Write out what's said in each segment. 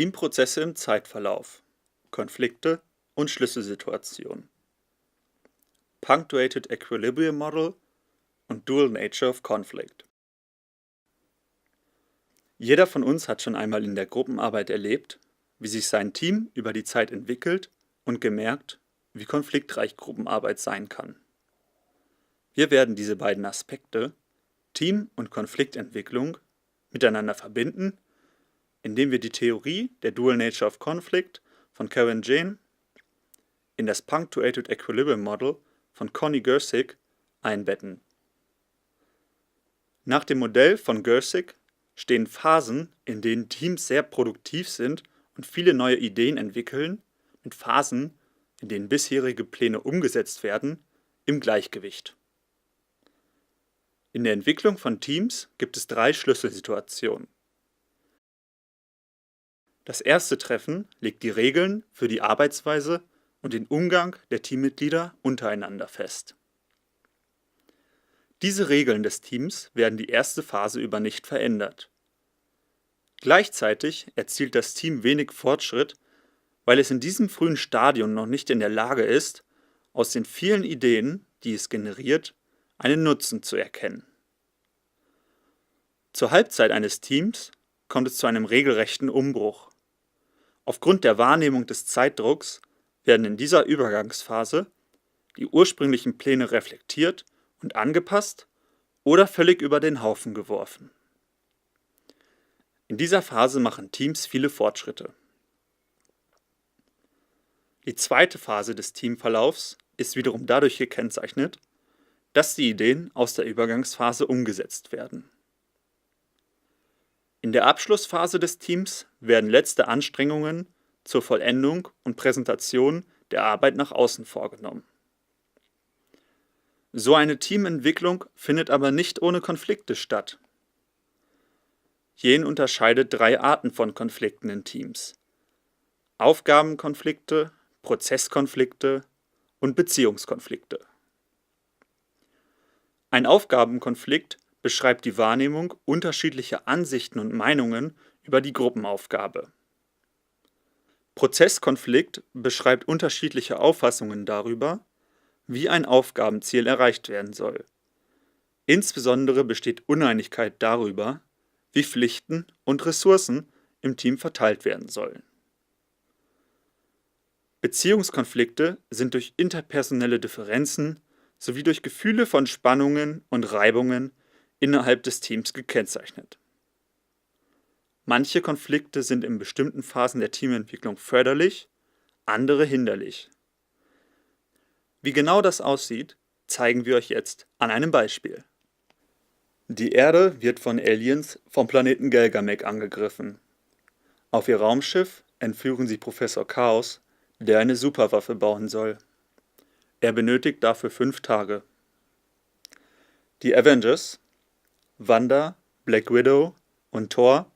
Teamprozesse im Zeitverlauf, Konflikte und Schlüsselsituationen, Punctuated Equilibrium Model und Dual Nature of Conflict. Jeder von uns hat schon einmal in der Gruppenarbeit erlebt, wie sich sein Team über die Zeit entwickelt und gemerkt, wie konfliktreich Gruppenarbeit sein kann. Wir werden diese beiden Aspekte, Team- und Konfliktentwicklung, miteinander verbinden, indem wir die Theorie der Dual Nature of Conflict von Karen Jane in das Punctuated Equilibrium Model von Connie Gersig einbetten. Nach dem Modell von Gersig stehen Phasen, in denen Teams sehr produktiv sind und viele neue Ideen entwickeln, mit Phasen, in denen bisherige Pläne umgesetzt werden, im Gleichgewicht. In der Entwicklung von Teams gibt es 3 Schlüsselsituationen. Das erste Treffen legt die Regeln für die Arbeitsweise und den Umgang der Teammitglieder untereinander fest. Diese Regeln des Teams werden die erste Phase über nicht verändert. Gleichzeitig erzielt das Team wenig Fortschritt, weil es in diesem frühen Stadium noch nicht in der Lage ist, aus den vielen Ideen, die es generiert, einen Nutzen zu erkennen. Zur Halbzeit eines Teams kommt es zu einem regelrechten Umbruch. Aufgrund der Wahrnehmung des Zeitdrucks werden in dieser Übergangsphase die ursprünglichen Pläne reflektiert und angepasst oder völlig über den Haufen geworfen. In dieser Phase machen Teams viele Fortschritte. Die zweite Phase des Teamverlaufs ist wiederum dadurch gekennzeichnet, dass die Ideen aus der Übergangsphase umgesetzt werden. In der Abschlussphase des Teams werden letzte Anstrengungen zur Vollendung und Präsentation der Arbeit nach außen vorgenommen. So eine Teamentwicklung findet aber nicht ohne Konflikte statt. Jane unterscheidet 3 Arten von Konflikten in Teams: Aufgabenkonflikte, Prozesskonflikte und Beziehungskonflikte. Ein Aufgabenkonflikt beschreibt die Wahrnehmung unterschiedlicher Ansichten und Meinungen über die Gruppenaufgabe. Prozesskonflikt beschreibt unterschiedliche Auffassungen darüber, wie ein Aufgabenziel erreicht werden soll. Insbesondere besteht Uneinigkeit darüber, wie Pflichten und Ressourcen im Team verteilt werden sollen. Beziehungskonflikte sind durch interpersonelle Differenzen sowie durch Gefühle von Spannungen und Reibungen innerhalb des Teams gekennzeichnet. Manche Konflikte sind in bestimmten Phasen der Teamentwicklung förderlich, andere hinderlich. Wie genau das aussieht, zeigen wir euch jetzt an einem Beispiel. Die Erde wird von Aliens vom Planeten Gelgamek angegriffen. Auf ihr Raumschiff entführen sie Professor Chaos, der eine Superwaffe bauen soll. Er benötigt dafür 5 Tage. Die Avengers, Wanda, Black Widow und Thor,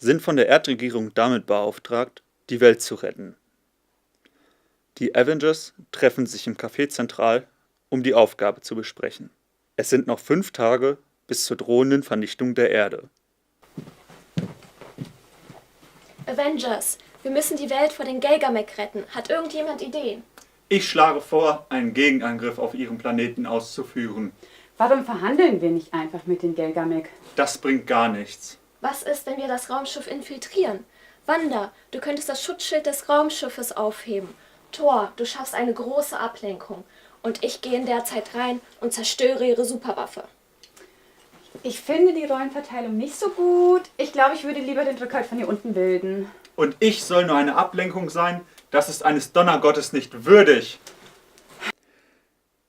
sind von der Erdregierung damit beauftragt, die Welt zu retten. Die Avengers treffen sich im Café Zentral, um die Aufgabe zu besprechen. Es sind noch 5 Tage bis zur drohenden Vernichtung der Erde. Avengers, wir müssen die Welt vor den Gelgamek retten. Hat irgendjemand Ideen? Ich schlage vor, einen Gegenangriff auf ihren Planeten auszuführen. Warum verhandeln wir nicht einfach mit den Gelgamek? Das bringt gar nichts. Was ist, wenn wir das Raumschiff infiltrieren? Wanda, du könntest das Schutzschild des Raumschiffes aufheben. Thor, du schaffst eine große Ablenkung. Und ich gehe in der Zeit rein und zerstöre ihre Superwaffe. Ich finde die Rollenverteilung nicht so gut. Ich glaube, ich würde lieber den Rückhalt von hier unten bilden. Und ich soll nur eine Ablenkung sein? Das ist eines Donnergottes nicht würdig.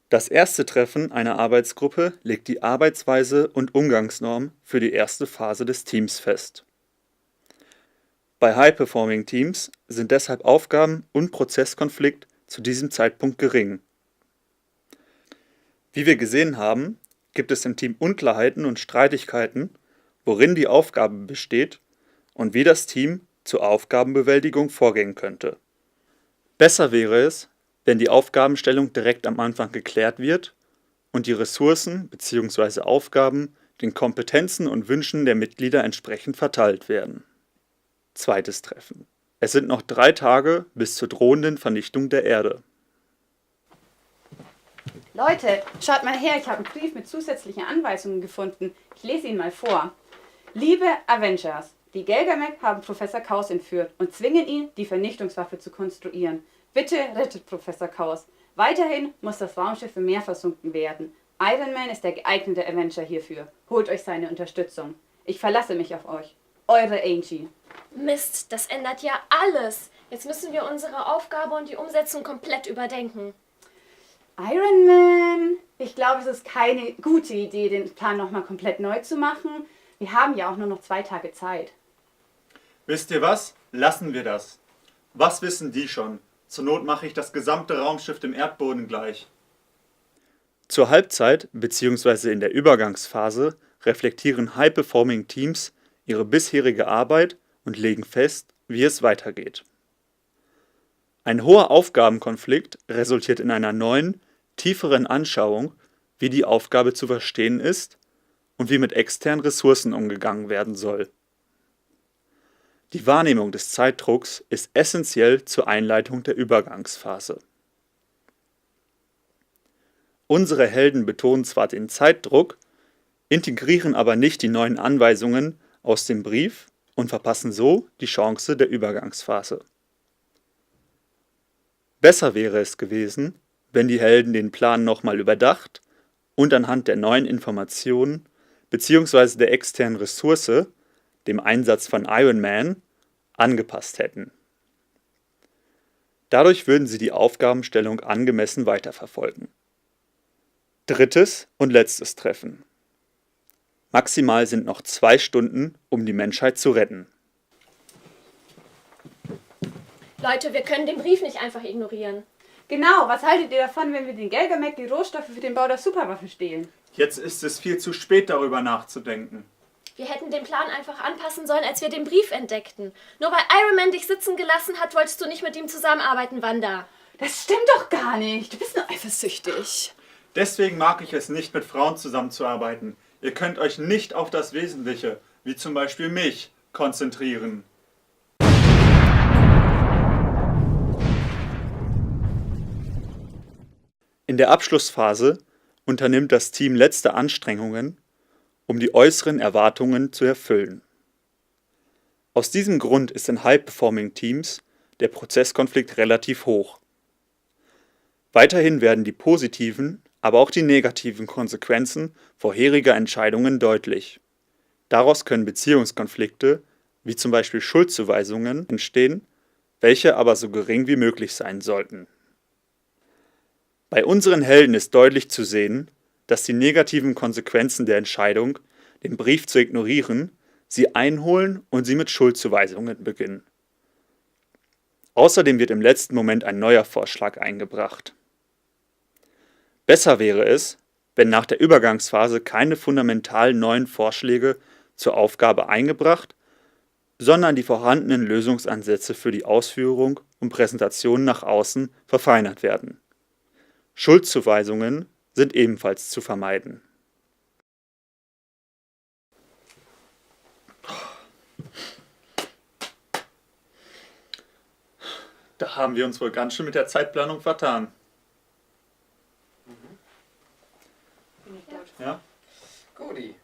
Das erste Treffen einer Arbeitsgruppe legt die Arbeitsweise und Umgangsnorm für die erste Phase des Teams fest. Bei High-Performing-Teams sind deshalb Aufgaben- und Prozesskonflikt zu diesem Zeitpunkt gering. Wie wir gesehen haben, gibt es im Team Unklarheiten und Streitigkeiten, worin die Aufgabe besteht und wie das Team zur Aufgabenbewältigung vorgehen könnte. Besser wäre es, wenn die Aufgabenstellung direkt am Anfang geklärt wird und die Ressourcen bzw. Aufgaben den Kompetenzen und Wünschen der Mitglieder entsprechend verteilt werden. zweites Treffen. Es sind noch 3 Tage bis zur drohenden Vernichtung der Erde. Leute, schaut mal her, ich habe einen Brief mit zusätzlichen Anweisungen gefunden. Ich lese ihn mal vor. Liebe Avengers, die Gelgamek haben Professor Chaos entführt und zwingen ihn, die Vernichtungswaffe zu konstruieren. Bitte rettet Professor Chaos. Weiterhin muss das Raumschiff im Meer versunken werden. Iron Man ist der geeignete Avenger hierfür. Holt euch seine Unterstützung. Ich verlasse mich auf euch. Eure Angie. Mist, das ändert ja alles. Jetzt müssen wir unsere Aufgabe und die Umsetzung komplett überdenken. Iron Man? Ich glaube, es ist keine gute Idee, den Plan nochmal komplett neu zu machen. Wir haben ja auch nur noch 2 Tage Zeit. Wisst ihr was? Lassen wir das. Was wissen die schon? Zur Not mache ich das gesamte Raumschiff dem Erdboden gleich. Zur Halbzeit bzw. in der Übergangsphase reflektieren High-Performing-Teams ihre bisherige Arbeit und legen fest, wie es weitergeht. Ein hoher Aufgabenkonflikt resultiert in einer neuen, tieferen Anschauung, wie die Aufgabe zu verstehen ist und wie mit externen Ressourcen umgegangen werden soll. Die Wahrnehmung des Zeitdrucks ist essentiell zur Einleitung der Übergangsphase. Unsere Helden betonen zwar den Zeitdruck, integrieren aber nicht die neuen Anweisungen aus dem Brief und verpassen so die Chance der Übergangsphase. Besser wäre es gewesen, wenn die Helden den Plan nochmal überdacht und anhand der neuen Informationen bzw. der externen Ressource, dem Einsatz von Iron Man, angepasst hätten. Dadurch würden sie die Aufgabenstellung angemessen weiterverfolgen. Drittes und letztes Treffen. Maximal sind noch 2 Stunden, um die Menschheit zu retten. Leute, wir können den Brief nicht einfach ignorieren. Genau, was haltet ihr davon, wenn wir den Gelgamek die Rohstoffe für den Bau der Superwaffe stehlen? Jetzt ist es viel zu spät, darüber nachzudenken. Wir hätten den Plan einfach anpassen sollen, als wir den Brief entdeckten. Nur weil Iron Man dich sitzen gelassen hat, wolltest du nicht mit ihm zusammenarbeiten, Wanda. Das stimmt doch gar nicht. Du bist nur eifersüchtig. Deswegen mag ich es nicht, mit Frauen zusammenzuarbeiten. Ihr könnt euch nicht auf das Wesentliche, wie zum Beispiel mich, konzentrieren. In der Abschlussphase unternimmt das Team letzte Anstrengungen, um die äußeren Erwartungen zu erfüllen. Aus diesem Grund ist in High-Performing-Teams der Prozesskonflikt relativ hoch. Weiterhin werden die positiven, aber auch die negativen Konsequenzen vorheriger Entscheidungen deutlich. Daraus können Beziehungskonflikte, wie zum Beispiel Schuldzuweisungen, entstehen, welche aber so gering wie möglich sein sollten. Bei unseren Helden ist deutlich zu sehen, dass die negativen Konsequenzen der Entscheidung, den Brief zu ignorieren, sie einholen und sie mit Schuldzuweisungen beginnen. Außerdem wird im letzten Moment ein neuer Vorschlag eingebracht. Besser wäre es, wenn nach der Übergangsphase keine fundamental neuen Vorschläge zur Aufgabe eingebracht, sondern die vorhandenen Lösungsansätze für die Ausführung und Präsentation nach außen verfeinert werden. Schuldzuweisungen sind ebenfalls zu vermeiden. Da haben wir uns wohl ganz schön mit der Zeitplanung vertan. Ja? Guti.